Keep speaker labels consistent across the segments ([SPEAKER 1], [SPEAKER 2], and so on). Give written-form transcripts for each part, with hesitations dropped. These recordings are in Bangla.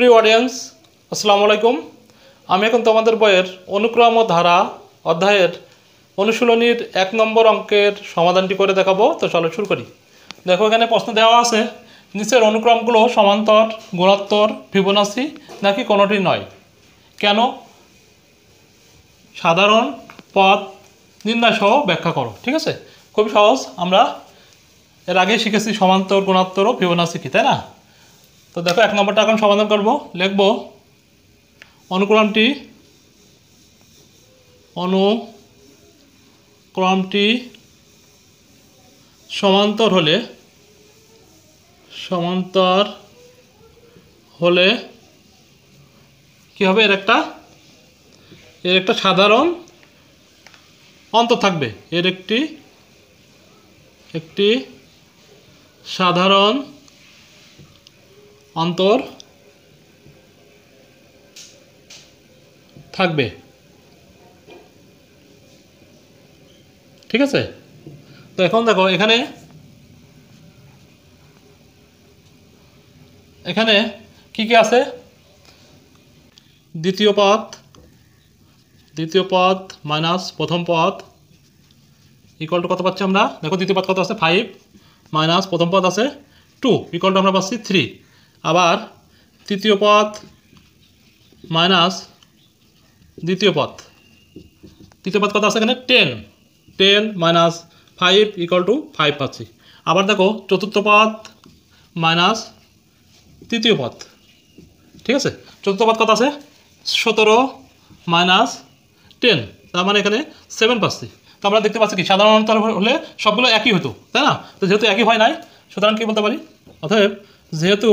[SPEAKER 1] প্রিয় অডিয়েন্স, আসসালামু আলাইকুম। আমি এখন তোমাদের বইয়ের অনুক্রম ও ধারা অধ্যায়ের অনুশীলনীর 1 নম্বর অঙ্কের সমাধানটি করে দেখাবো। তো চলো শুরু করি। দেখো, এখানে প্রশ্ন দেওয়া আছে, নিচের অনুক্রমগুলো সমান্তর, গুণোত্তর, ফিবোনাচি নাকি কোনোটি নয়, কেন? সাধারণ পদ নির্ণয় সহ ব্যাখ্যা করো। ঠিক আছে, খুবই সহজ। আমরা এর আগে শিখেছি সমান্তর, গুণোত্তর ও ফিবোনাচি কি, তাই না? তো দেখো, 1 নম্বরটা এখন সমাধান করব। লিখব অনুক্রমটি সমান্তর হলে কি হবে? এর একটা সাধারণ অন্তর থাকবে। এর একটি সাধারণ অন্তর থাকবে। ঠিক আছে, তো এখন দেখো, এখানে কি কি আছে? দ্বিতীয় পদ মাইনাস প্রথম পদ ইকুয়াল টু কত পাচ্ছি আমরা? দেখো, দ্বিতীয় পদ কত আছে? 5 মাইনাস প্রথম পদ আছে 2 ইকুয়াল টু আমরা পাচ্ছি 3। আবার তৃতীয় পদ মাইনাস দ্বিতীয় পদ কত আছে এখানে? 10 মাইনাস 5 ইকুয়াল টু 5 পাচ্ছি। আবার দেখো, চতুর্থ পদ মাইনাস তৃতীয় পদ। ঠিক আছে, চতুর্থ পদ কত আছে? 17 মাইনাস 10, তার মানে এখানে 7 পাচ্ছি। তো আমরা দেখতে পাচ্ছি কি, সাধারণ অন্তর হলে সবগুলো একই হতো, তাই না? তো যেহেতু একই হয় নাই, সুতরাং কি বলতে পারি? অতএব যেহেতু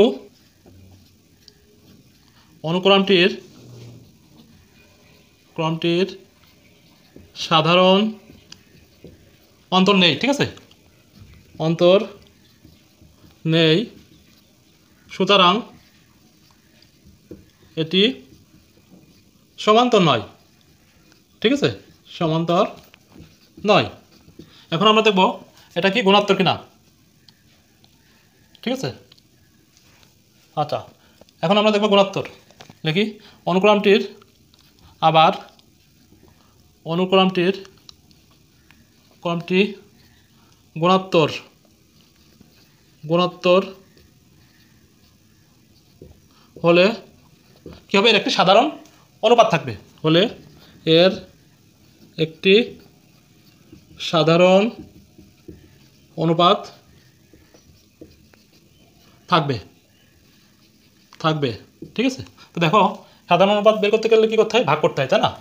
[SPEAKER 1] অনুক্রমটির সাধারণ অন্তর নেই, ঠিক আছে, অন্তর নেই, সুতরাং এটি সমান্তর নয়। ঠিক আছে, সমান্তর নয়। এখন আমরা দেখব এটা কি গুণোত্তর কিনা। ঠিক আছে, আচ্ছা, এখন আমরা দেখব গুণোত্তর। লিখি অনুক্রমটির গুণোত্তর হলে কি হবে? এর একটি সাধারণ অনুপাত থাকবে। হলে এর একটি সাধারণ অনুপাত থাকবে। ঠিক আছে, তো দেখো, সাধারণ অনুপাত বের করতে গেলে কী করতে হয়? ভাগ করতে হয়, তাই না?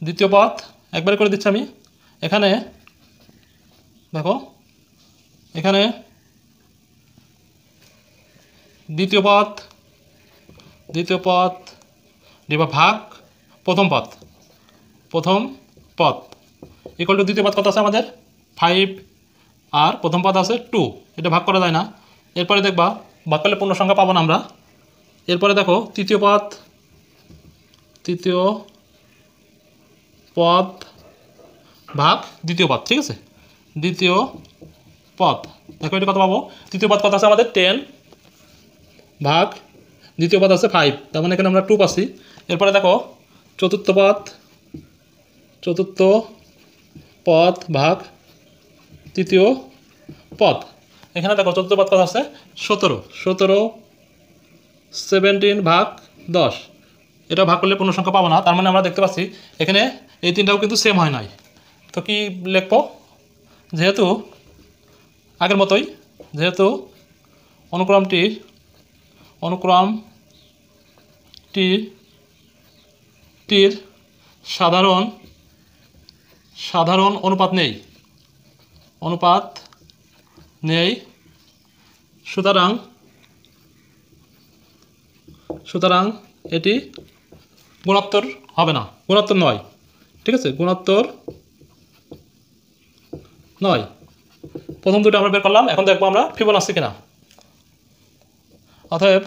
[SPEAKER 1] দ্বিতীয় পদ একবার করে দিচ্ছি আমি। এখানে দেখো, এখানে দ্বিতীয় পদ দিবা ভাগ প্রথম পদ ইকুয়াল টু দ্বিতীয় পদ কত আছে আমাদের? 5 আর প্রথম পদ আছে 2। এটা ভাগ করা যায় না। এরপরে দেখবা, ভাগ করলে পূর্ণ সংখ্যা পাবো না আমরা। এরপরে দেখো, তৃতীয় পদ ভাগ দ্বিতীয় পদ। ঠিক আছে, দ্বিতীয় পদ দেখো, এটা কত পাবো? তৃতীয় পদ কত আছে আমাদের? 10 ভাগ দ্বিতীয় পদ আছে 5, তার মানে এখানে আমরা 2 পাচ্ছি। এরপরে দেখো, চতুর্থ পদ ভাগ তৃতীয় পদ। এখানে দেখো, চতুর্থ পদ কত আছে? 17 17 ভাগ 10। এটা ভাগ করলে পূর্ণ সংখ্যা পাবো না, তার মানে আমরা দেখতে পাচ্ছি এখানে এই তিনটাও কিন্তু সেম হয় নাই। তো কি লিখবো? যেহেতু আগের মতোই, যেহেতু অনুক্রমটির সাধারণ অনুপাত নেই, সুতরাং এটি গুণোত্তর হবে না, গুণোত্তর নয়। ঠিক আছে, গুণোত্তর নয়। প্রথম দুটো আমরা বের করলাম, এখন দেখবো আমরা ফিবোনাচি কিনা। অতএব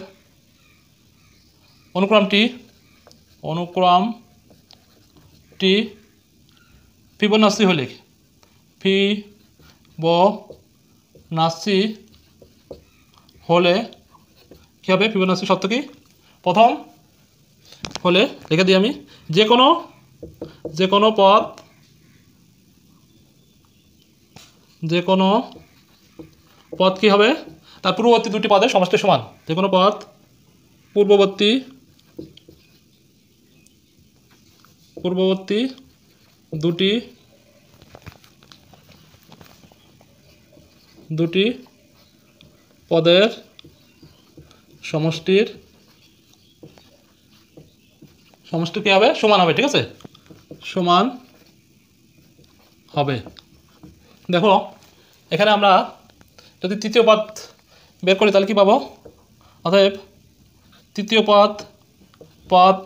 [SPEAKER 1] অনুক্রমটি ফিবোনাচি হলে কি হবে? ফিবোনাচি সূত্র কি? প্রথম হলে লিখে দিই আমি যে কোনো পদ কি হবে তার পূর্ববর্তী দুটি পদের সমষ্টি সমান। যে কোনো পদ পূর্ববর্তী দুটি পদের সমষ্টি কি হবে সমান হবে। ঠিক আছে, সমান হবে। দেখো এখানে আমরা যদি তৃতীয় পদ বের করি তাহলে কি পাবো? অতএব তৃতীয় পদ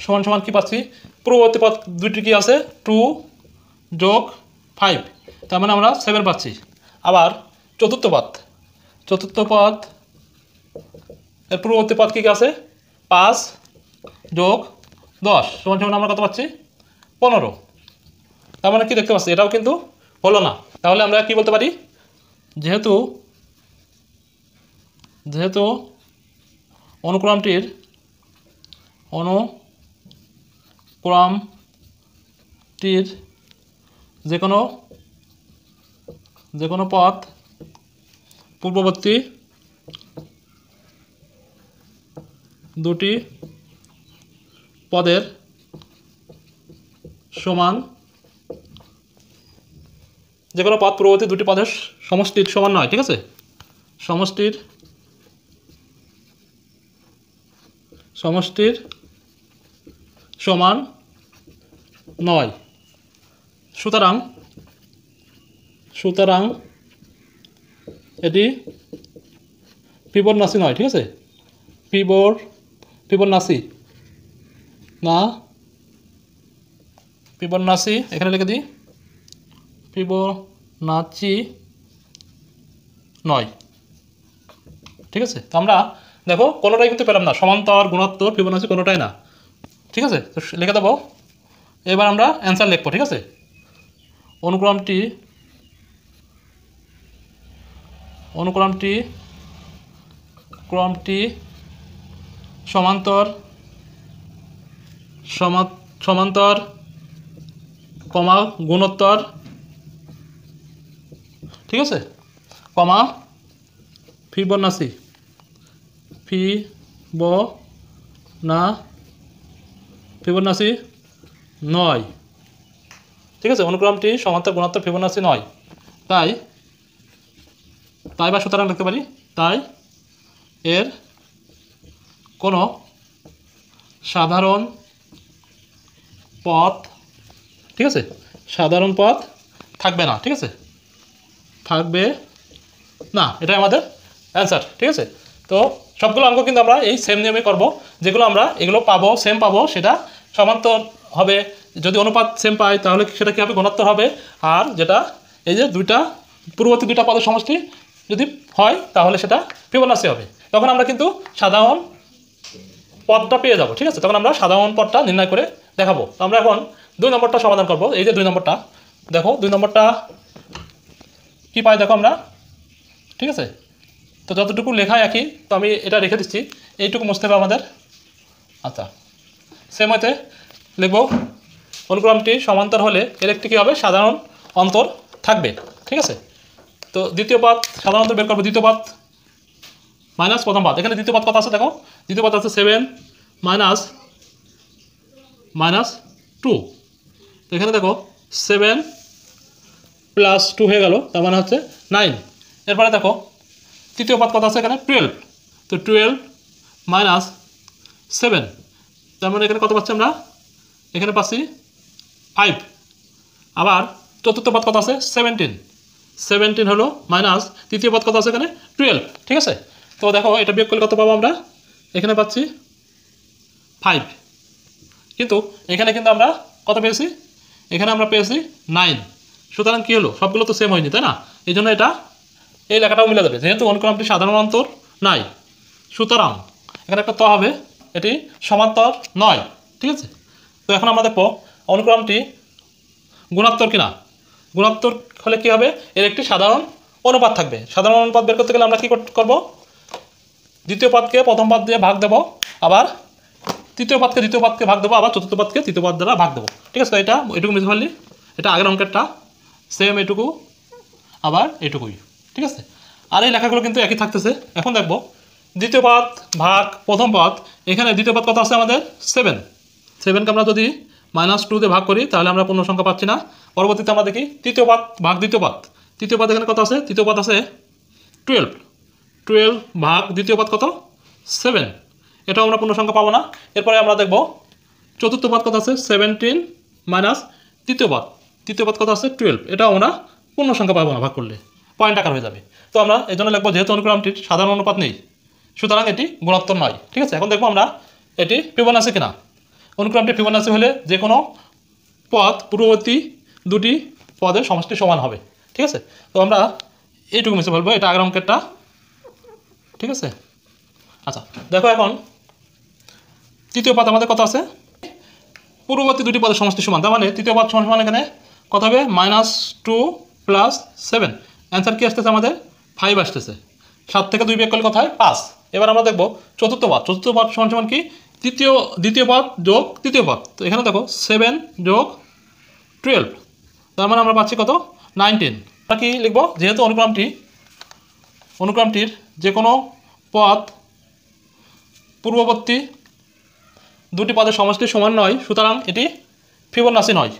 [SPEAKER 1] সমান সমান কি পাচ্ছি? পূর্ববর্তী পদ দুটি কি আছে 2 যোগ 5, তার মানে আমরা 7 পাচ্ছি। আবার চতুর্থ পদ এর পূর্ববর্তী পদ কি আছে 5 যোগ 10 সমান সমান আমরা কত পাচ্ছি? 15। তার মানে কি দেখতে পাচ্ছি এটাও কিন্তু হলো না। তাহলে আমরা কি বলতে পারি? যেহেতু অনুক্রমটির যে কোনো পদ পূর্ববর্তী দুটি পদের সমান, যে কোনো পদ পূর্ববর্তী দুটি পদের সমষ্টির সমান নয়। ঠিক আছে, সমষ্টির সমান নয়। সুতরাং এটি ফিবোনাচি নয়। ঠিক আছে, ফিবোনাচি এখানে লিখে দিই ফিবোনাচি নয়। ঠিক আছে, তো আমরা দেখো কোনোটাই কিন্তু পেলাম না, সমান্তর গুণোত্তর ফিবোনাচি কোনোটাই না। ঠিক আছে, তো লিখে দেবো। এবার আমরা অ্যান্সার লিখবো। ঠিক আছে, অনুক্রমটি সমান্তর কমা গুণোত্তর। ঠিক আছে, কমা ফিবোনাচি নয়। ঠিক আছে, অনুক্রমটি সমান্তর গুণোত্তর ফিবোনাচি নয়। তাই বা সুতরাং লিখতে পারি, তাই এর কোনো সাধারণ পথ, ঠিক আছে, সাধারণ পথ থাকবে না। ঠিক আছে, থাকবে না, এটাই আমাদের অ্যান্সার। ঠিক আছে, তো সবগুলো অঙ্ক কিন্তু আমরা এই সেম নিয়মে করব। যেগুলো আমরা এগুলো পাবো সেম পাবো সেটা সমান্তর হবে। যদি অনুপাত সেম পাই তাহলে সেটা কী হবে? গুণোত্তর হবে। আর যেটা এই যে পূর্ববর্তী দুইটা পদের সমষ্টি যদি হয় তাহলে সেটা ফিবোনাচি হবে। তখন আমরা কিন্তু সাধারণ পদটা পেয়ে যাব। ঠিক আছে, তখন আমরা সাধারণ পদটা নির্ণয় করে দেখাবো। তো আমরা এখন 2 নম্বরটা সমাধান করব। এই যে 2 নম্বরটা দেখো, 2 নম্বরটা কি পাই দেখো আমরা। ঠিক আছে, তো যতটুকু লেখা একই, তো আমি এটা রেখে দিচ্ছি, এইটুকু মুছতে হবে আমাদের। আচ্ছা, সেম হতে লিখব অনুক্রমটি সমান্তর হলে এর একটি কী হবে? সাধারণ অন্তর থাকবে। ঠিক আছে, তো দ্বিতীয় পদ সাধারণ অন্তর বের করবো। দ্বিতীয় পদ মাইনাস প্রথম পদ। এখানে দ্বিতীয় পদ কত আছে দেখো, দ্বিতীয় পদ আছে 7 মাইনাস 2। তো এখানে দেখো 7 প্লাস 2 হয়ে গেল, তার মানে হচ্ছে 9। এরপরে দেখো তৃতীয় পদ কত আছে এখানে 12। তো 12 মাইনাস 7, তার মানে এখানে কত পাচ্ছি আমরা? এখানে পাচ্ছি 5। আবার চতুর্থ পদ কত আছে 17 হলো মাইনাস তৃতীয় পদ কত আছে এখানে 12। ঠিক আছে, তো দেখো এটা বিয়োগ করলে কত পাবো আমরা? এখানে পাচ্ছি 5, কিন্তু এখানে কিন্তু আমরা কত পেয়েছি? এখানে আমরা পেয়েছি 9। সুতরাং কী হলো? সবগুলো তো সেম হয়নি, তাই না? এই জন্য এই লেখাটাও মিলে যাবে, যেহেতু অনুক্রমটি সাধারণ অন্তর নাই। সুতরাং এখানে একটা ত হবে, এটি সমান্তর নয়। ঠিক আছে, তো এখন আমরা দেখবো অনুক্রমটি গুণোত্তর কিনা। গুণোত্তর হলে কি হবে? এর একটি সাধারণ অনুপাত থাকবে। সাধারণ অনুপাত বের করতে গেলে আমরা কি করব? দ্বিতীয় পদকে প্রথম পদ দিয়ে ভাগ দেব, আবার তৃতীয় পদকে দ্বিতীয় পদকে ভাগ দেবো, আবার চতুর্থ পদকে তৃতীয় পদ দ্বারা ভাগ দেবো। ঠিক আছে, তো এটা এটুকু মিস ফেললি, এটা আগের অঙ্কেরটা সেম এটুকু, আবার এটুকুই। ঠিক আছে, আর এই লেখাগুলো কিন্তু একই থাকতেছে। এখন দেখবো দ্বিতীয় পদ ভাগ প্রথম পদ। এখানে দ্বিতীয় পদ কত আছে আমাদের 7, 7কে আমরা যদি -2 দিয়ে ভাগ করি তাহলে আমরা পূর্ণ সংখ্যা পাচ্ছি না। পরবর্তীতে আমরা দেখি তৃতীয় পদ ভাগ দ্বিতীয় পদ। তৃতীয় পদ এখানে কত আছে, তৃতীয় পদ আছে 12, 12 ভাগ দ্বিতীয় পদ কত 7, এটাও আমরা পূর্ণ সংখ্যা পাবো না। এরপরে আমরা দেখব চতুর্থ পদ কত আছে 17 মাইনাস তৃতীয় পদ কত আছে 12, এটাও আমরা পূর্ণ সংখ্যা পাবো না, ভাগ করলে পয়েন্ট আকার হয়ে যাবে। তো আমরা এই জন্য লিখবো যেহেতু অনুক্রমটির সাধারণ অনুপাত নেই সুতরাং এটি গুণোত্তর নয়। ঠিক আছে, এখন দেখবো আমরা এটি ফিবোনাচি কিনা। অনুক্রমটি ফিবোনাচি হলে যে কোনো পদ পূর্ববর্তী দুটি পদের সমষ্টি সমান হবে। ঠিক আছে, তো আমরা এইটুকু মিশে বলবো, এটা আগের অঙ্কেরটা। ঠিক আছে, আচ্ছা দেখো এখন তৃতীয় পদ আমাদের কত আছে, পূর্ববর্তী দুটি পদের সমষ্টি সমান, তার মানে তৃতীয় পদ সমান এখানে কত হবে -2 + 7, অ্যান্সার কি আসতেছে আমাদের 5 আসতেছে। 7 থেকে 2 বিয়োগ করলে কত হয় 5। এবার আমরা দেখবো চতুর্থ পদ সমান কি দ্বিতীয় পদ যোগ তৃতীয় পদ। তো এখানে দেখো 7 যোগ 12, তার মানে আমরা পাচ্ছি কত 19। আমরা কি লিখবো, যেহেতু অনুক্রমটির যে কোনো পদ পূর্ববর্তী দুটি পদের সমষ্টি সমান নয় সুতরাং এটি ফিবোনাচি নয়।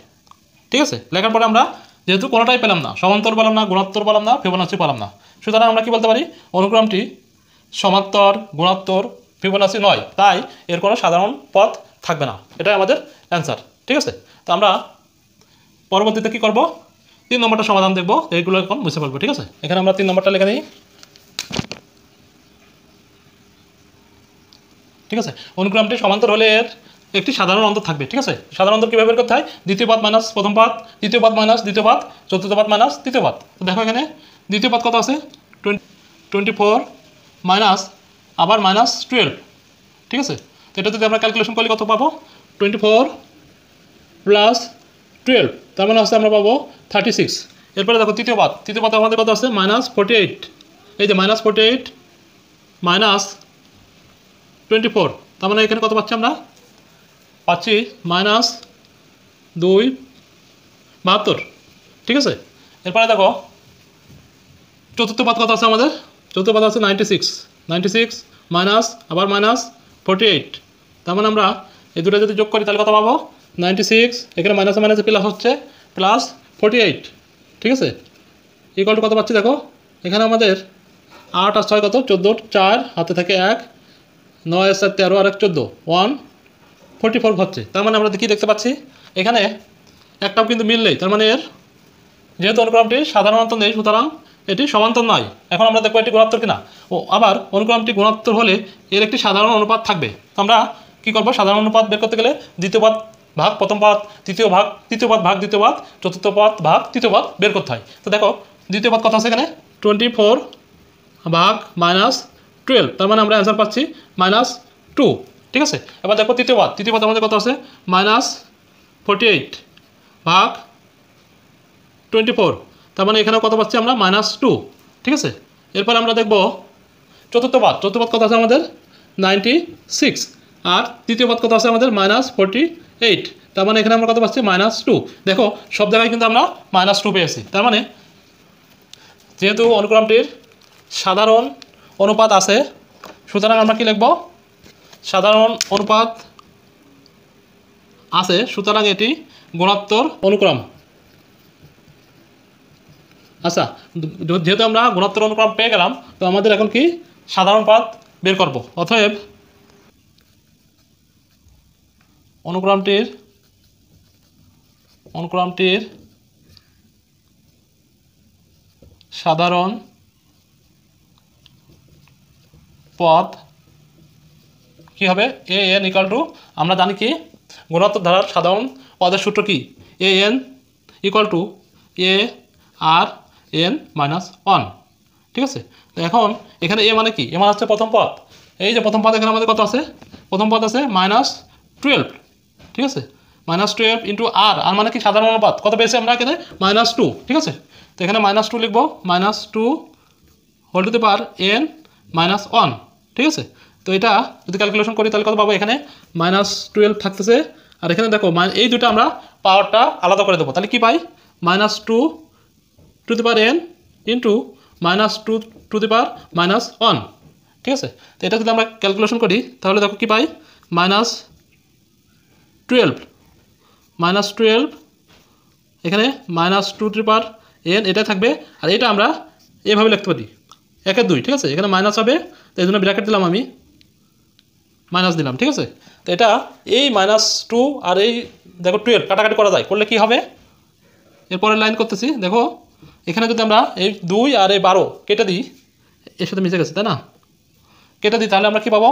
[SPEAKER 1] ঠিক আছে, লেখার পরে আমরা যেহেতু কোনোটাই পেলাম না, সমান্তর পেলাম না, গুণোত্তর পেলাম না, ফিবোনাচি পেলাম না, সুতরাং আমরা কি বলতে পারি অনুক্রমটি সমান্তর, গুণোত্তর, ফিবোনাচি নয়, তাই এর কোনো সাধারণ পদ থাকবে না। এটাই আমাদের অ্যান্সার। ঠিক আছে, তো আমরা পরবর্তীতে কি করব, 3 নম্বরটা সমাধান দেখব, এইগুলো এখন মুছে ফেলবো। ঠিক আছে, এখানে আমরা 3 নম্বরটা লিখে নিই। ঠিক আছে, অনুক্রমটি সমান্তর হলে এর একটি সাধারণ অন্তর থাকবে। ঠিক আছে, সাধারণ অন্তর কীভাবে বের করতে হয়, দ্বিতীয় পদ মাইনাস প্রথম পদ, তৃতীয় পদ মাইনাস দ্বিতীয় পদ, চতুর্থ পদ মাইনাস তৃতীয় পদ। তো দেখো এখানে দ্বিতীয় পদ কত আছে 24 মাইনাস আবার -12। ঠিক আছে, তো এটা যদি আমরা ক্যালকুলেশন করলে কত পাবো 24 + 12, তার মানে হচ্ছে আমরা পাবো 36। এরপরে দেখো তৃতীয় পদ আমাদের কত আছে -48, এই যে -48 -24, তার মানে এখানে কত পাচ্ছি আমরা পাচ্ছি -2 72। ঠিক আছে, এরপরে দেখো চতুর্থ পদ কত আছে আমাদের, চতুর্থ পদ আছে 96 মাইনাস আবার -48, তার মানে আমরা এই দুটো যদি যোগ করি তাহলে কত পাবো 96, এখানে মাইনাসে মাইনাসে প্লাস হচ্ছে +48। ঠিক আছে, ইকুয়াল টু কত পাচ্ছি দেখো এখানে আমাদের 8 আর 6 কত 14, 4 হাতে থাকে 1, 9 আর 4 13 আর 1 14, 144 হচ্ছে। তার মানে আমরা কি দেখতে পাচ্ছি এখানে একটাও কিন্তু মিল নেই, তার মানে এর যেহেতু অনুক্রমটি সাধারণত নেই সুতরাং এটি সমান্তর নয়। এখন আমরা দেখবো এটি গুণোত্তর কিনা। ও আবার অনুক্রমটি গুণোত্তর হলে এর একটি সাধারণ অনুপাত থাকবে। আমরা কি করব, সাধারণ অনুপাত বের করতে গেলে দ্বিতীয় পদ ভাগ প্রথম পদ, তৃতীয় পদ ভাগ দ্বিতীয় পদ, চতুর্থ পদ ভাগ তৃতীয় পদ বের করতে হয়। তো দেখো দ্বিতীয় পদ কত আছে এখানে 24 ভাগ -12, তার মানে আমরা অ্যান্সার পাচ্ছি -2। ঠিক আছে, এবার দেখো তৃতীয় পদ আমাদের কত আছে -48 ভাগ 24, তার মানে এখানেও কত পাচ্ছি আমরা -2। ঠিক আছে, এরপর আমরা দেখব চতুর্থ পদ কত আছে আমাদের 96, আর তৃতীয় পদ কত আছে আমাদের -48, তার মানে এখানে আমরা কত পাচ্ছি -2। দেখো সব জায়গায় কিন্তু আমরা -2 পেয়েছি, তার মানে যেহেতু অনুক্রমটির সাধারণ অনুপাত আছে সুতরাং আমরা কি লিখব, সাধারণ অনুপাত আছে সুতরাং এটি গুণোত্তর অনুক্রম। আচ্ছা, যেহেতু আমরা গুণোত্তর অনুক্রম পেয়ে গেলাম তো আমাদের এখন কি সাধারণ পদ বের করব। অতএব অনুক্রমটির সাধারণ পদ কি হবে an = আমরা জানি কি গুণোত্তর ধারার সাধারণ পদের সূত্র কি an = a/n-1। ঠিক আছে, তো এখন এখানে a মানে কি, a মানে হচ্ছে প্রথম পদ। এই যে প্রথম পদ এখানে আমাদের কত আছে, প্রথম পদ আছে -12। ঠিক আছে, -12 × r মানে কি সাধারণ অনুপাত, কত পেয়েছি আমরা এখানে -2। ঠিক আছে, তো এখানে -2 লিখবো, -2 ⁻n - 1। ঠিক আছে, তো এটা যদি ক্যালকুলেশন করি তাহলে কত পাবো, এখানে -12 থাকতেছে, আর এখানে দেখো এই দুটো আমরা পাওয়ারটা আলাদা করে দেবো, তাহলে কি পাই, -2 to the power n into -2 to the power -1, ঠিক আছে। তো এটা যদি আমরা ক্যালকুলেশন করি তাহলে দেখো কি পাই, -12 এখানে -2 টু দি পাওয়ার n এটা থাকবে, আর এটা আমরা এভাবে লিখতে পারি 1/2, ঠিক আছে। এখানে মাইনাস হবে, তো এই জন্য ব্র্যাকেট দিলাম, আমি মাইনাস দিলাম, ঠিক আছে। তো এটা এই -2 আর এই দেখো 12 কাটাকাটি করা যায়, করলে কি হবে, এরপরের লাইন করতেছি, দেখো এখানে যদি আমরা এই 2 আর এই 12 কেটে দিই, এর সাথে মিশে গেছে তাই না, কেটে দিই, তাহলে আমরা কি পাবো,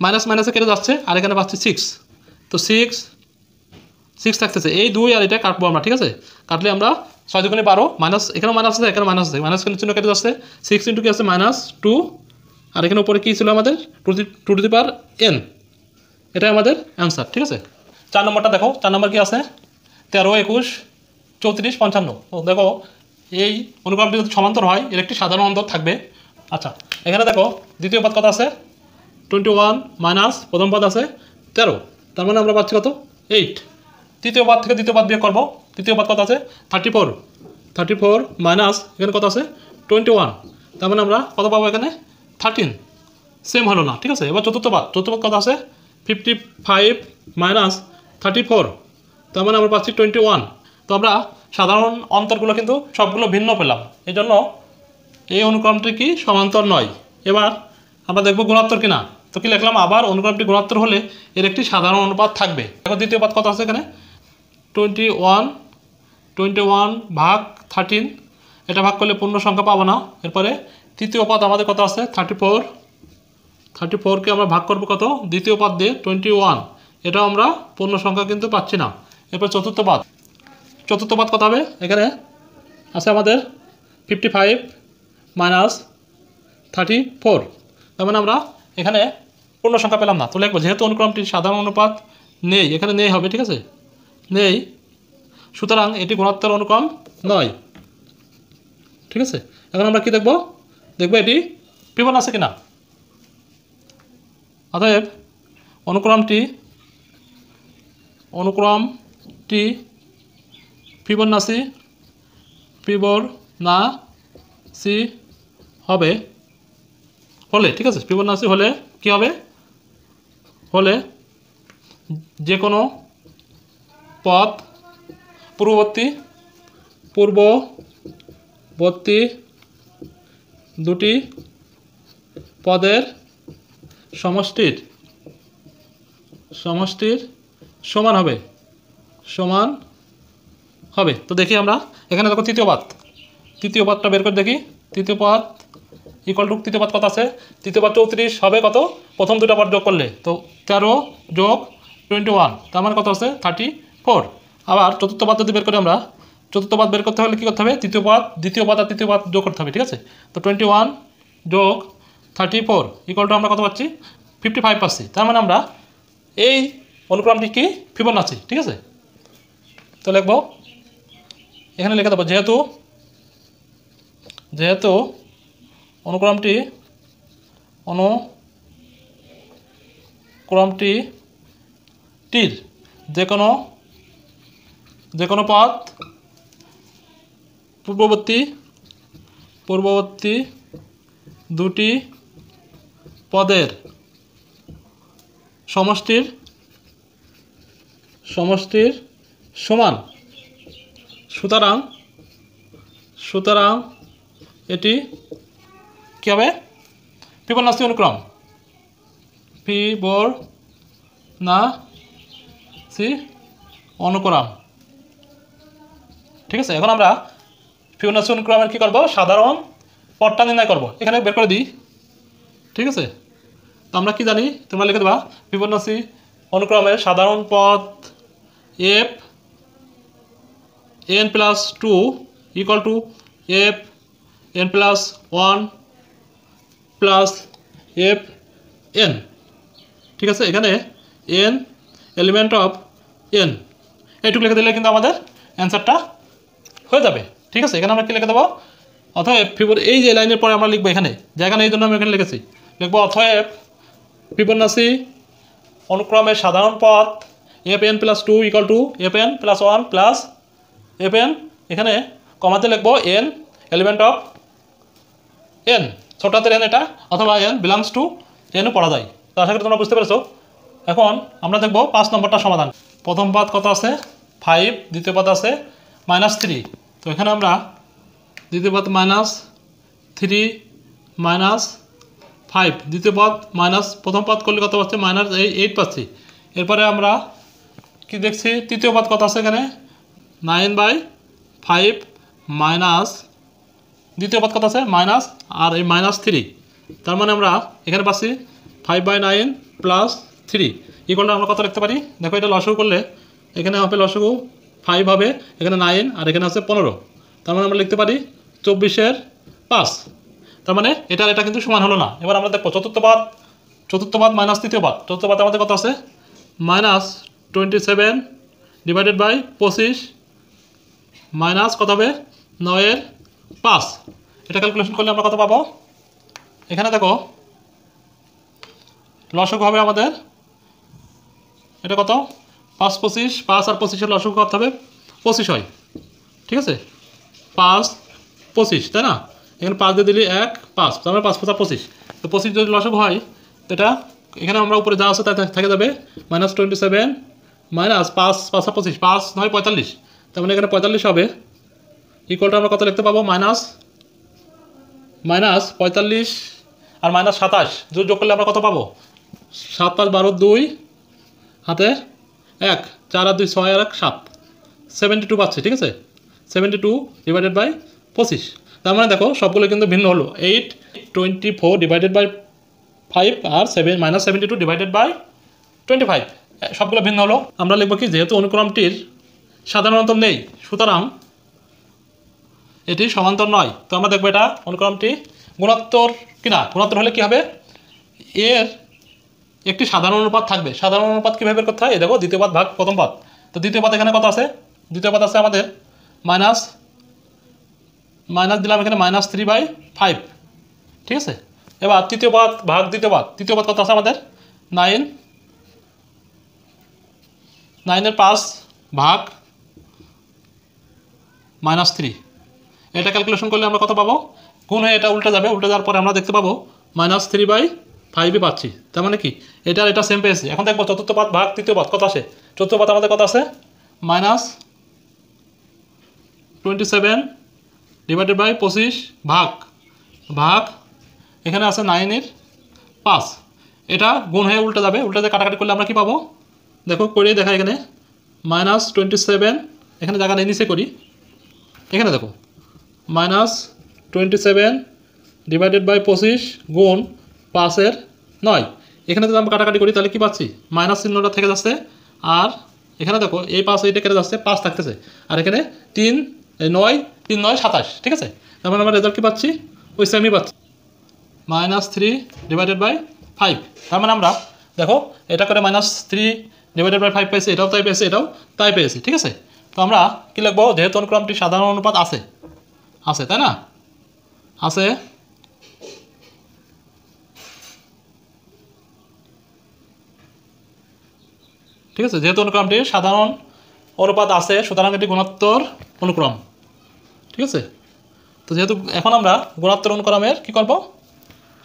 [SPEAKER 1] মাইনাস মাইনাসে কেটে যাচ্ছে, আর এখানে পাচ্ছি 6, তো 6 থাকতেছে, এই 2 আর এটা কাটবো আমরা, ঠিক আছে। কাটলে আমরা 6 দুগুণে 12, মাইনাস এখানে মাইনাস আছে, এখানে মাইনাস আছে, মাইনাস চিহ্ন কেটে যাচ্ছে, 6 ইন্টু কি আছে -2, আর এখানে উপরে কী ছিল আমাদের 2 টু দি পাওয়ার n, এটাই আমাদের অ্যান্সার, ঠিক আছে। 4 নম্বরটা দেখো, 4 নম্বর কি আছে, 13, 21, 34, 55। তো দেখো এই অনুক্রমটি যদি সমান্তর হয় এর একটি সাধারণ অন্তর থাকবে। আচ্ছা, এখানে দেখো দ্বিতীয় পদ কত আছে, 21 মাইনাস প্রথম পদ আছে 13, তার মানে আমরা পাচ্ছি কত, 8। তৃতীয় পদ থেকে দ্বিতীয় পদ বিয়োগ করবো, তৃতীয় পদ কত আছে 34 মাইনাস এখানে কত আছে 21, তার মানে আমরা কত পাবো, এখানে 13, সেম হলো না, ঠিক আছে। এবার চতুর্থ পদ কত আছে 55 মাইনাস 34, তার মানে আমরা পাচ্ছি 21। তো আমরা সাধারণ অন্তরগুলো কিন্তু সবগুলো ভিন্ন পেলাম, এই জন্য এই অনুক্রমটি কি সমান্তর নয়। এবার আমরা দেখব গুণোত্তর কিনা, তো কি লিখলাম, আবার অনুক্রমটি গুণোত্তর হলে এর একটি সাধারণ অনুপাত থাকবে। দেখো দ্বিতীয় পদ কত আছে, এখানে 21 ভাগ 13, এটা ভাগ করলে পূর্ণ সংখ্যা পাবো না। এরপরে তৃতীয় পদ আমাদের কত আছে 34কে আমরা ভাগ করবো কত, দ্বিতীয় পদ দিয়ে 21, এটাও আমরা পূর্ণ সংখ্যা কিন্তু পাচ্ছি না। এরপর চতুর্থ পদ কত হবে, এখানে আছে আমাদের 55 মাইনাস 34, তার মানে আমরা এখানে পূর্ণ সংখ্যা পেলাম না। তো লিখবো যেহেতু অনুক্রমটি সাধারণ অনুপাত নেই, এখানে নেই হবে, ঠিক আছে, নেই, সুতরাং এটি গুণোত্তর অনুক্রম নয়, ঠিক আছে। এখন আমরা কি দেখবো এটি ফিবোনাচি কিনা। অতএব অনুক্রমটি ফিবোনাচি হবে হলে, ঠিক আছে, ফিবোনাচি হলে কি হবে, হলে যে কোনো পদ পূর্ববর্তী দুটি পদের সমষ্টির সমান হবে। তো দেখি আমরা এখানে দেখো তৃতীয় পদটা বের করে দেখি, তৃতীয় পদ ইকুয়াল টু তৃতীয় পদ কত আছে, তৃতীয় পদ 34 হবে কত, প্রথম দুটো পদ যোগ করলে, তো 13 যোগ 21, তার মানে কত আছে 34। আবার চতুর্থ পদ যদি বের করি আমরা, চতুর্থ পদ বের করতে হলে কী করতে হবে, দ্বিতীয় পদ আর তৃতীয় পদ যোগ করতে হবে, ঠিক আছে। তো 21 যোগ 34 ইকুয়াল টু আমরা কত পাচ্ছি 55 পাচ্ছি, তার মানে আমরা এই অনুক্রমটি কি ফিবোনাচি, ঠিক আছে। তো লিখবো, এখানে লিখে দেবো যেহেতু অনুক্রমটির যে কোনো পদ পূর্ববর্তী দুটি পদের সমষ্টির সমান, সুতরাং এটি কী হবে, ফিবোনাচি অনুক্রম, ঠিক আছে। এখন আমরা ফিবোনাচি অনুক্রমের কী করবো, সাধারণ পদটা নির্ণয় করবো, এখানে বের করে দিই, ঠিক আছে। তো আমরা কি জানি, তোমরা লিখে দেবা ফিবোনাচি অনুক্রমের সাধারণ পদ f n+2 equal to f n+1 plus f n, ঠিক আছে। এখানে n এলিমেন্ট অফ n, এইটুকু লিখে দিলে কিন্তু আমাদের অ্যান্সারটা হয়ে যাবে, ঠিক আছে। এখানে আমরা কী লিখে দেবো, অতএব এই যে লাইনের পরে আমরা লিখবো, এখানে জায়গা নেই, এই জন্য আমি এখানে লিখেছি, লিখবো অতএব ফিবোনাচি অনুক্রমের সাধারণ পথ fn plus 2 equal to fn plus 1 plus fn, এখানে কমাতে লিখবো n এলিমেন্ট অফ n, ছোট হাতের n এটা, অথবা n বিলংস টু n ও পড়া যায়। তো আশা করি তোমরা বুঝতে পেরেছো। এখন আমরা দেখব 5 নম্বরটা সমাধান। প্রথম পদ কত আছে 5, দ্বিতীয় পদ আছে -3। তো এখানে আমরা দ্বিতীয় পদ -3 -5, দ্বিতীয় পদ মাইনাস প্রথম পদ করলে কত পাচ্ছি -8 পাচ্ছি। এরপরে আমরা কি দেখছি তৃতীয় পদ কত আছে এখানে 9/5 মাইনাস দ্বিতীয় পদ কত আছে মাইনাস আর এই -3, তার মানে আমরা এখানে পাচ্ছি 5/9 প্লাস 3 ইকুয়ালটা আমরা কত লিখতে পারি। দেখো এটা লসাগু করলে এখানে হবে লসাগু 5 হবে, এখানে 9 আর এখানে আছে 15, তার মানে আমরা লিখতে পারি 24/5। তার মানে এটা কিন্তু সমান হলো না। এবার আমরা দেখো চতুর্থ পদ মাইনাস তৃতীয় পদ। চতুর্থ পদ আমাদের কত আছে -27 ডিভাইডেড বাই 25 মাইনাস কত হবে 9/5। এটা ক্যালকুলেশন করলে আমরা কত পাবো। এখানে দেখো লসাগু হবে আমাদের এটা কত 5 25, 5 আর 25 লসাগু করতে হবে 25 হয়, ঠিক আছে 5 25, তাই না। এখানে 5 দিয়ে দিলে 1 5, তার মানে 5 5 25। তো 25 যদি লসাগু হয় তো এটা এখানে আমরা উপরে যা আছে তাই থেকে যাবে -27 মাইনাস 5 5 25, 5 9 45, তার মানে এখানে 45 হবে ইকুয়ালটা আমরা কত লিখতে পাবো -45 আর -27 যোগ করলে আমরা কত পাবো 7 5 12 2 হাতে 1 4 আর 2 6 আর 1 7, 72 পাচ্ছি, ঠিক আছে 72 ডিভাইডেড বাই 25। তার মানে দেখো সবগুলো কিন্তু ভিন্ন হলো 8 24 ডিভাইডেড বাই 5 আর -72 ডিভাইডেড বাই 25, সবগুলো ভিন্ন হলো। আমরা লিখবো কি যেহেতু অনুক্রমটির সাধারণত নেই সুতরাং এটি সমান্তর নয়। তো আমরা দেখবো এটা অনুক্রমটি গুণোত্তর কিনা। গুণোত্তর হলে কি হবে এর একটি সাধারণ অনুপাত থাকবে। সাধারণ অনুপাত কীভাবে বের করতে হয়, দেখো দ্বিতীয় পদ ভাগ প্রথম পদ। তো দ্বিতীয় পদ এখানে কত আছে, দ্বিতীয় পদ আছে আমাদের মাইনাস দিলাম এখানে -3/5, ঠিক আছে। এবার তৃতীয় পদ ভাগ দ্বিতীয় পদ। তৃতীয় পদ কত আছে আমাদের 9 এর 5 ভাগ -3। এটা ক্যালকুলেশন করলে আমরা কত পাবো, গুণ হয়ে এটা উল্টে যাবে, উল্টে যাওয়ার পরে আমরা দেখতে পাবো -3/5 পাচ্ছি। তার মানে কি এটা সেম পেয়েছি। এখন দেখবো চতুর্থ পদ ভাগ তৃতীয় পদ কত আসে। চতুর্থ পদ আমাদের কত আছে -27 ডিভাইডেড বাই 25 ভাগ এখানে আছে 9 এর 5। এটা গুণ হয়ে উল্টে যাবে, উল্টে দিয়ে কাটাকাটি করলে আমরা কি পাবো দেখো করেই দেখা এখানে -27, এখানে জায়গা নেই নিচে করি, এখানে দেখো -27 ডিভাইডেড বাই 25 গুণ 5 9। এখানে যদি আমরা কাটাকাটি করি তাহলে কি পাচ্ছি মাইনাস চিহ্নটা থেকে যাচ্ছে, আর এখানে দেখো এই 5 এইটা কেটে যাচ্ছে 5 থাকতেছে, আর এখানে 3 9 3 9 27, ঠিক আছে। তার মানে আমরা রেজাল্ট কি পাচ্ছি ওই সেমই পাচ্ছি -3 ডিভাইডেড বাই 5। তার মানে আমরা দেখো এটা করে -3 ডিভাইডেড বাই 5 পেয়েছি, এটাও তাই পেয়েছি, এটাও তাই পেয়েছি, ঠিক আছে। তো আমরা কি লিখবো, যেহেতু অনুক্রমটি সাধারণ অনুপাত আছে তাই না, আছে ঠিক আছে, যেহেতু অনুক্রমটি সাধারণ অনুপাত আছে সুতরাং এটি গুণোত্তর অনুক্রম, ঠিক আছে। তো যেহেতু এখন আমরা গুণোত্তর অনুক্রমের কি করব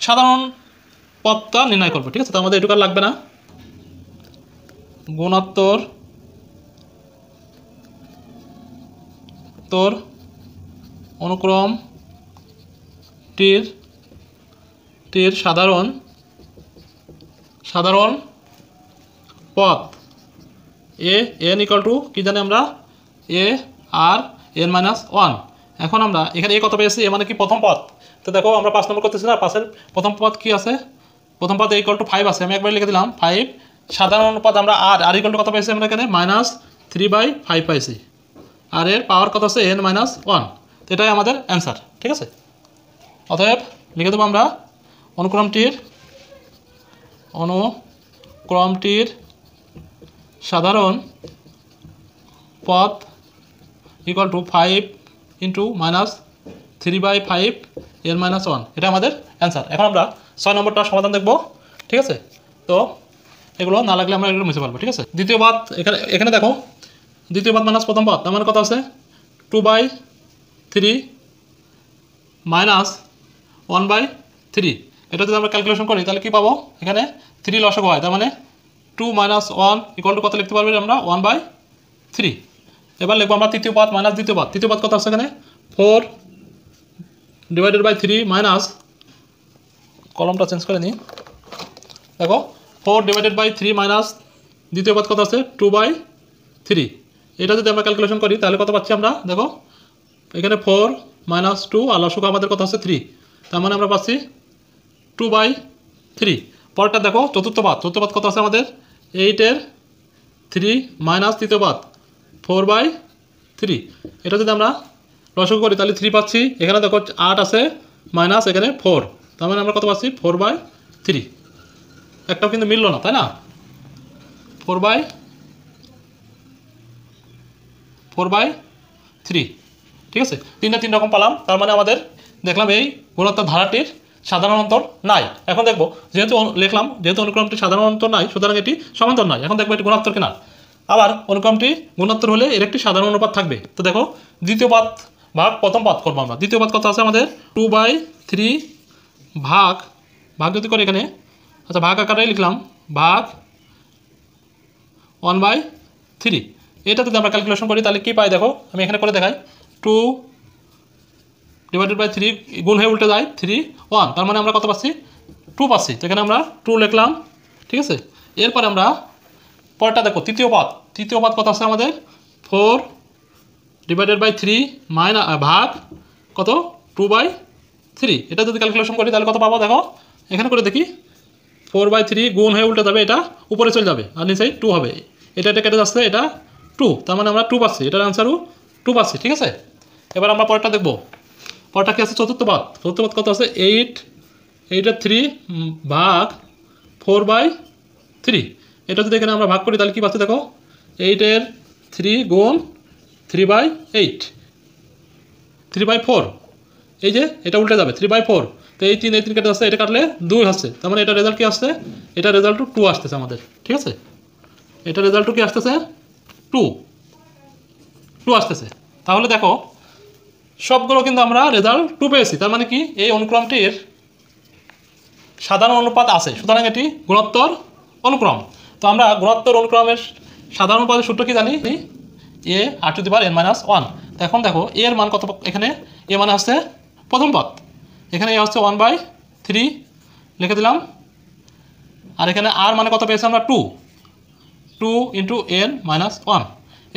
[SPEAKER 1] সাধারণ পদটা নির্ণয় করবো, ঠিক আছে। তো আমাদের এটুকু আর লাগবে না। গুণোত্তর অনুক্রমটির সাধারণ পদ n ইকুয়াল টু কি জানি আমরা a আর n-1। এখন আমরা এখানে কত পেয়েছি, মানে কি প্রথম পদ। তো দেখো আমরা 5 নম্বর করতেছি না, 5-এর প্রথম পদ কি আছে, প্রথম পদ ইকুয়াল টু 5 আছে, আমি একবার লিখে দিলাম 5। সাধারণ অনুপাত আমরা আর ইকুয়াল টু কত পাইছি আমরা এখানে -3/5 পাইছি, আর এর পাওয়ার কত আছে n-1। তো এটাই আমাদের অ্যান্সার, ঠিক আছে। অতএব লিখে দেবো আমরা অনুক্রমটির সাধারণ পদ ইকুয়াল টু 5 × -3/5 n-1, এটা আমাদের অ্যান্সার। এখন আমরা 6 নম্বরটা সমাধান দেখব, ঠিক আছে। তো এগুলো না লাগলে আমরা এগুলো মুছে ফেলবো, ঠিক আছে। দ্বিতীয় পাত এখানে দেখো, দ্বিতীয় পাত মাইনাস প্রথম পাত, তার মানে কত আছে 2/3 মাইনাস 1/3। এটা যদি আমরা ক্যালকুলেশন করি তাহলে কী পাবো, এখানে 3 লসাগু হয়, তার মানে 2 - 1 = কত লিখতে পারবো আমরা 1/3। এবার লিখবো আমরা তৃতীয় পাত মাইনাস দ্বিতীয় পাত। তৃতীয় পাত কত আছে এখানে 4/3 মাইনাস, কলমটা চেঞ্জ করে নিই, দেখো 4/3 মাইনাস দ্বিতীয় পাত কত আছে 2/3। এটা যদি আমরা ক্যালকুলেশন করি তাহলে কত পাচ্ছি আমরা, দেখো এখানে 4 - 2 আর লসাগু আমাদের কত আছে 3, তার মানে আমরা পাচ্ছি 2/3। পরেরটা দেখো চতুর্থ পাত। চতুর্থ পাত কত আছে আমাদের 8/3 মাইনাস তৃতীয় পাত 4/3। এটা যদি আমরা লসাগু করি তাহলে 3 পাচ্ছি, এখানে দেখো 8 আছে মাইনাস এখানে 4, তার মানে আমরা কত পাচ্ছি 4/3। একটাও কিন্তু মিললো না, তাই না, 4/3, ঠিক আছে। তিন রকম পালাম, তার মানে আমাদের দেখলাম এই গুণোত্তর ধারাটির সাধারণ অন্তর নাই। এখন দেখবো যেহেতু লিখলাম যেহেতু অনুক্রমটি সাধারণ অন্তর নাই, সুতরাং এটি সমান্তর নয়। এখন দেখবো এটি গুণোত্তর কিনা। আবার অনুক্রমটি গুণোত্তর হলে এর একটি সাধারণ অনুপাত থাকবে। তো দেখো দ্বিতীয় পাত ভাগ প্রথম পাত করবো আমরা। দ্বিতীয় পাত কত আছে আমাদের 2/3 ভাগ যদি করে এখানে, আচ্ছা ভাগ আকারে লিখলাম ভাগ 1/3। এটা যদি আমরা ক্যালকুলেশন করি তাহলে কী পাই, দেখো আমি এখানে করে দেখাই, 2/3 গুণ হয়ে উল্টে যায় 3 1, তার মানে আমরা কত পাচ্ছি 2 পাচ্ছি। তো এখানে আমরা 2 লিখলাম, ঠিক আছে। এরপর আমরা পরটা দেখো তৃতীয় পাত। তৃতীয় পাত কত আছে আমাদের 4/3 ভাগ কত 2/3। এটা যদি ক্যালকুলেশন করি তাহলে কত পাবো, দেখো এখানে করে দেখি 4/3 গুণ হয়ে উল্টে যাবে, এটা উপরে চলে যাবে আর নিচে 2 হবে, এটা কেটে যাচ্ছে, এটা 2, তার মানে আমরা 2 পাচ্ছি, এটার আনসারও 2 পাচ্ছি, ঠিক আছে। এবার আমরা পরেরটা দেখবো। পরেরটা কি আছে চতুর্থ পাত। চতুর্থ পাত কত আছে 8/3 ভাগ 4/3। এটা যদি এখানে আমরা ভাগ করি তাহলে কী পাচ্ছি, দেখো 8/3 গুণ 3/8 3/4, এই যে এটা উল্টে যাবে 3/4। তো এই 3 কেটে আসছে, এটা কাটলে 2 আসছে, তার মানে এটা রেজাল্ট কি আসছে, এটা রেজাল্ট 2 আসতেছে আমাদের, ঠিক আছে। এটা রেজাল্ট কি আসতেছে 2 আসতেছে। তাহলে দেখো সবগুলো কিন্তু আমরা রেজাল্ট 2 পেয়েছি, তার মানে কি এই অনুক্রমটির সাধারণ অনুপাত আছে, সুতরাং এটি গুণোত্তর অনুক্রম। তো আমরা গুণোত্তর অনুক্রমের সাধারণ অনুপাতের সূত্র কি জানি, a r⁻n - 1। এখন দেখো এর মান কত, এখানে এ মানে হচ্ছে প্রথম পদ, এখানে এ হচ্ছে 1/3 লিখে দিলাম, আর এখানে আর মানে কত পেয়েছি আমরা 2 × n - 1।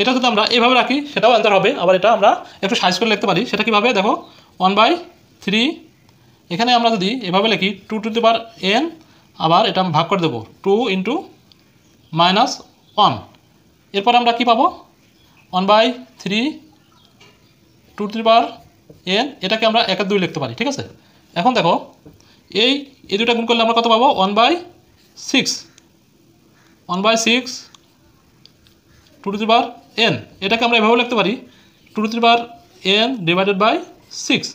[SPEAKER 1] এটা যদি আমরা এইভাবে রাখি সেটাও অ্যান্সার হবে। আবার এটা আমরা একটু সাইজ করে লিখতে পারি, সেটা কীভাবে, দেখো 1/3 এখানে আমরা যদি এভাবে লিখি 2n, আবার এটা ভাগ করে দেবো 2 × -1। এরপর আমরা কি পাবো 1/3 2n, এটাকে আমরা 1/2 লিখতে পারি, ঠিক আছে। এখন দেখো এই দুটা গুণ করলে আমরা কত পাবো 1/6 2n, এটাকে আমরা এভাবে লিখতে পারি 2n/6।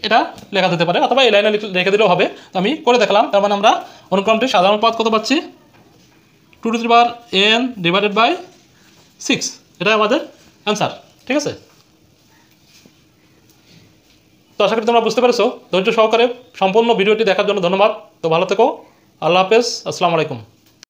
[SPEAKER 1] এটা লেখা যেতে পারে, অথবা এই লাইনে রেখে দিলেও হবে। তো আমি করে দেখলাম, তার মানে আমরা অনুক্রমটির সাধারণ পদ কত পাচ্ছি 2n/6, এটা আমাদের অ্যান্সার, ঠিক আছে। তো আশা করি তোমরা বুঝতে পেরেছো। ধৈর্য সহকারে সম্পূর্ণ ভিডিওটি দেখার জন্য ধন্যবাদ। তো ভালো থেকো, আল্লাহ হাফেজ, আসসালামু আলাইকুম।